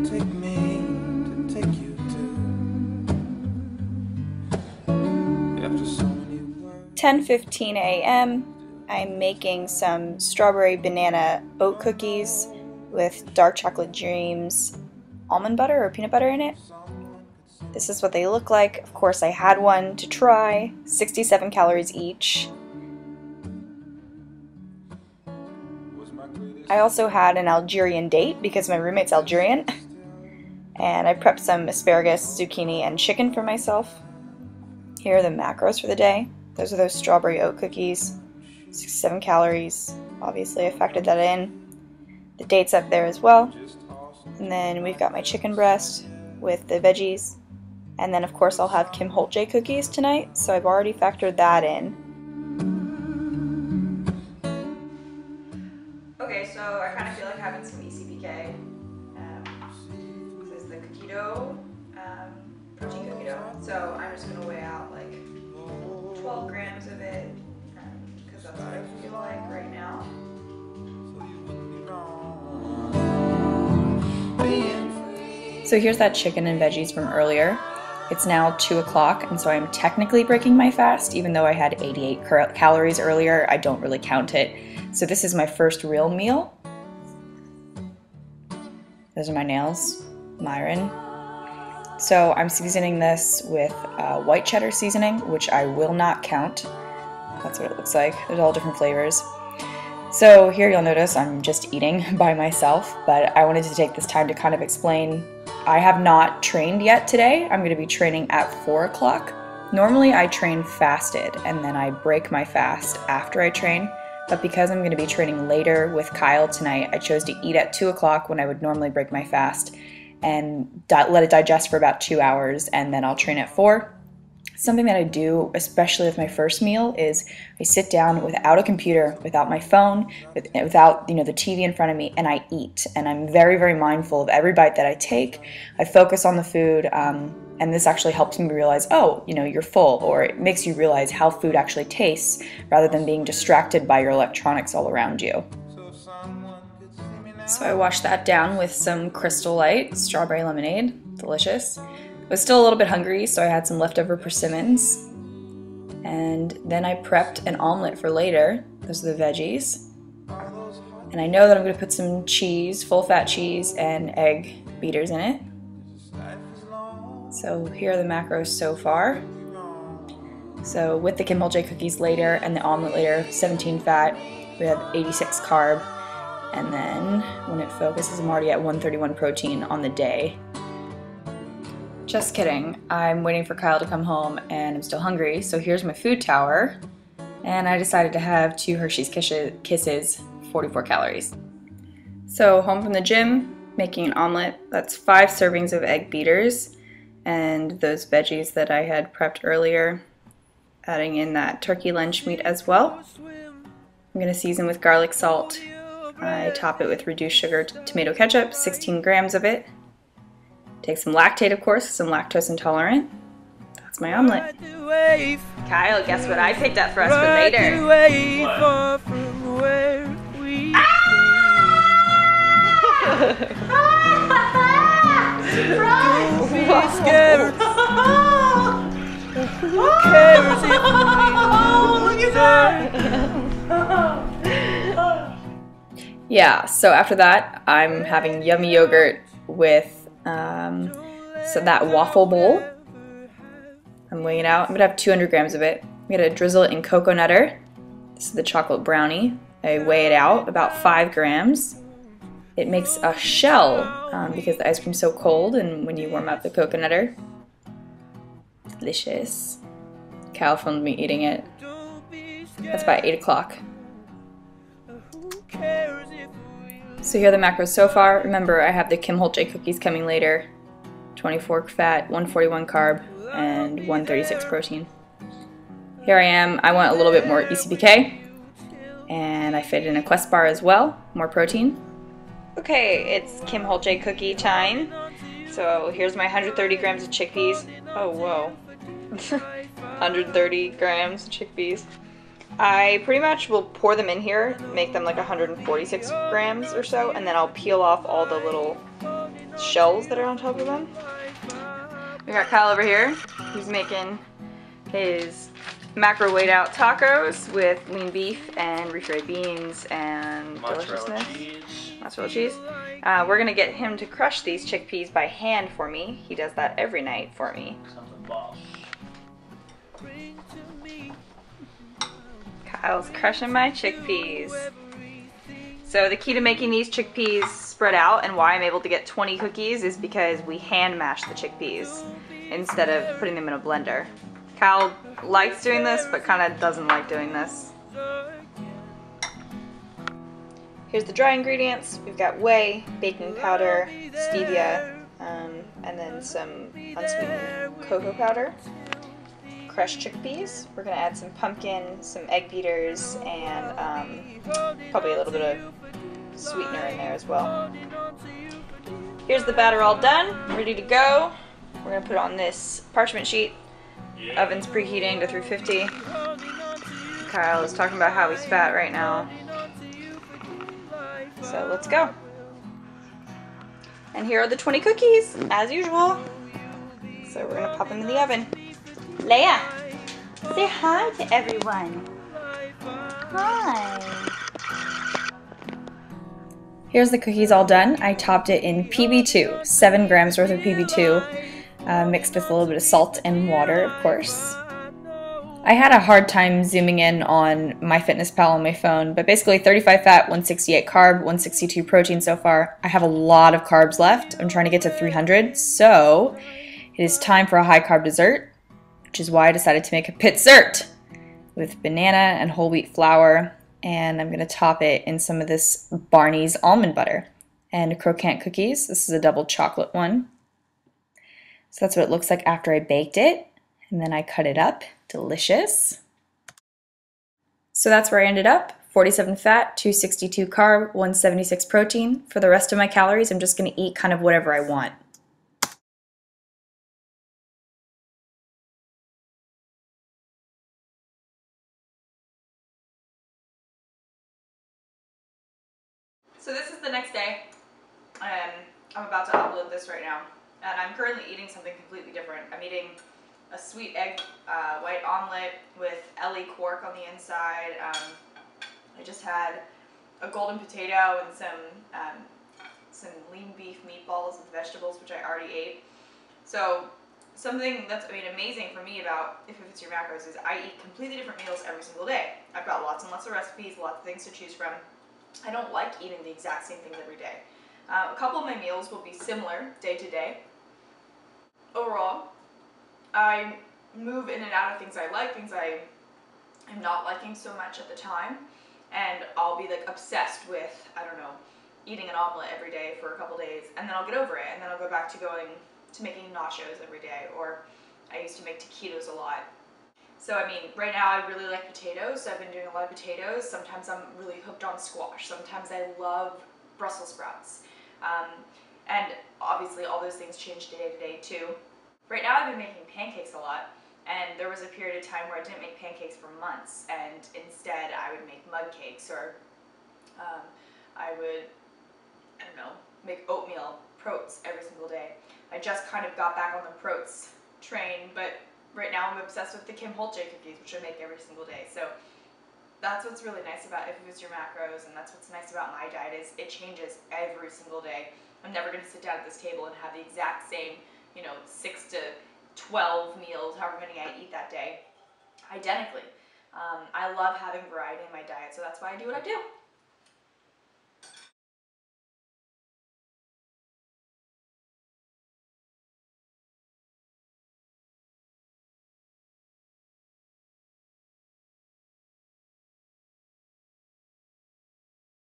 Take me to take you to. After so many words. 10:15 a.m. I'm making some strawberry banana oat cookies with dark chocolate dreams, almond butter or peanut butter in it. This is what they look like. Of course, I had one to try. 67 calories each. I also had an Algerian date because my roommate's Algerian. And I prepped some asparagus, zucchini, and chicken for myself. Here are the macros for the day. Those are those strawberry oat cookies. 67 calories. Obviously, I factored that in. The date's up there as well. And then we've got my chicken breast with the veggies. And then, of course, I'll have Kim Holtje cookies tonight, so I've already factored that in. Okay, so I kind of feel like having some ECPK. This is the cookie dough, protein cookie dough. So I'm just going to weigh out like 12 grams of it, because that's what I feel like right now. So here's that chicken and veggies from earlier. It's now 2 o'clock, and so I'm technically breaking my fast, even though I had 88 calories earlier. I don't really count it. So this is my first real meal. Those are my nails, Myron. So I'm seasoning this with white cheddar seasoning, which I will not count. That's what it looks like. There's all different flavors. So here you'll notice I'm just eating by myself, but I wanted to take this time to kind of explain. I have not trained yet today. I'm going to be training at 4 o'clock. Normally I train fasted and then I break my fast after I train, but because I'm going to be training later with Kyle tonight, I chose to eat at 2 o'clock when I would normally break my fast and let it digest for about 2 hours, and then I'll train at 4. Something that I do, especially with my first meal, is I sit down without a computer, without my phone, without the TV in front of me, and I eat. And I'm very, very mindful of every bite that I take. I focus on the food, and this actually helps me realize, oh, you're full, or it makes you realize how food actually tastes, rather than being distracted by your electronics all around you. So I washed that down with some Crystal Light strawberry lemonade, delicious. I was still a little bit hungry, so I had some leftover persimmons. And then I prepped an omelet for later. Those are the veggies. And I know that I'm going to put some cheese, full-fat cheese, and egg beaters in it. So here are the macros so far. So with the Kim Holtje cookies later and the omelet later, 17 fat, we have 86 carb. And then when it focuses, I'm already at 131 protein on the day. Just kidding. I'm waiting for Kyle to come home and I'm still hungry, so here's my food tower. And I decided to have 2 Hershey's Kisses, 44 calories. So home from the gym, making an omelet. That's 5 servings of egg beaters and those veggies that I had prepped earlier. Adding in that turkey lunch meat as well. I'm going to season with garlic salt. I top it with reduced sugar tomato ketchup, 16 grams of it. Take some lactate, of course, because I'm lactose intolerant. That's my omelet. Kyle, guess what I picked up for us for later? Yeah, so after that, I'm having yummy yogurt with so that waffle bowl. I'm weighing it out. I'm gonna have 200 grams of it. I'm gonna drizzle it in cocoa nutter. This is the chocolate brownie. I weigh it out, about 5 grams. It makes a shell because the ice cream's so cold, and when you warm up the cocoa nutter, delicious. Cal filmed me eating it. That's by 8 o'clock. So here are the macros so far. Remember, I have the Kim Holtje cookies coming later. 24 fat, 141 carb, and 136 protein. Here I am. I want a little bit more ECPK, and I fit in a Quest bar as well, more protein. Okay, it's Kim Holtje cookie time. So here's my 130 grams of chickpeas. Oh, whoa. 130 grams of chickpeas. I pretty much will pour them in here, make them like 146 grams or so, and then I'll peel off all the little shells that are on top of them. We got Kyle over here. He's making his macro weighed out tacos with lean beef and refried beans and deliciousness. Mozzarella cheese. We're gonna get him to crush these chickpeas by hand for me. He does that every night for me. Kyle's crushing my chickpeas. So the key to making these chickpeas spread out and why I'm able to get 20 cookies is because we hand mash the chickpeas instead of putting them in a blender. Kyle likes doing this, but kind of doesn't like doing this. Here's the dry ingredients. We've got whey, baking powder, stevia, and then some unsweetened cocoa powder. Crushed chickpeas. We're gonna add some pumpkin, some egg beaters, and probably a little bit of sweetener in there as well. Here's the batter all done, ready to go. We're gonna put it on this parchment sheet. Oven's preheating to 350. Kyle is talking about how he's fat right now. So let's go. And here are the 20 cookies, as usual. So we're gonna pop them in the oven. Leia, say hi to everyone. Hi. Here's the cookies all done. I topped it in PB2, 7 grams worth of PB2, mixed with a little bit of salt and water, of course. I had a hard time zooming in on MyFitnessPal on my phone, but basically 35 fat, 168 carb, 162 protein so far. I have a lot of carbs left. I'm trying to get to 300, so it is time for a high carb dessert, which is why I decided to make a Pizzert with banana and whole wheat flour, and I'm going to top it in some of this Barney's almond butter and croquant cookies. This is a double chocolate one. So that's what it looks like after I baked it, and then I cut it up. Delicious. So that's where I ended up. 47 fat, 262 carb, 176 protein. For the rest of my calories, I'm just going to eat kind of whatever I want. So this is the next day. I'm about to upload this right now. And I'm currently eating something completely different. I'm eating a sweet egg white omelet with Ellie quark on the inside. I just had a golden potato and some lean beef meatballs with vegetables, which I already ate. So something that's amazing for me about If It's Your Macros is I eat completely different meals every single day. I've got lots and lots of recipes, lots of things to choose from. I don't like eating the exact same things every day. A couple of my meals will be similar day to day. Overall, I move in and out of things I like, things I am not liking so much at the time, and I'll be like obsessed with, I don't know, eating an omelet every day for a couple days, and then I'll get over it, and then I'll go back to going to making nachos every day, or I used to make taquitos a lot. So I mean, right now I really like potatoes, so I've been doing a lot of potatoes. Sometimes I'm really hooked on squash. Sometimes I love Brussels sprouts. And obviously all those things change day to day too. Right now I've been making pancakes a lot, and there was a period of time where I didn't make pancakes for months, and instead I would make mud cakes, or I would, I don't know, make oatmeal proats every single day. I just kind of got back on the proats train, but right now I'm obsessed with the Kim Holtje cookies, which I make every single day. So that's what's really nice about If It's Your Macros, and that's what's nice about my diet is it changes every single day. I'm never going to sit down at this table and have the exact same, 6 to 12 meals, however many I eat that day, identically. I love having variety in my diet, so that's why I do what I do.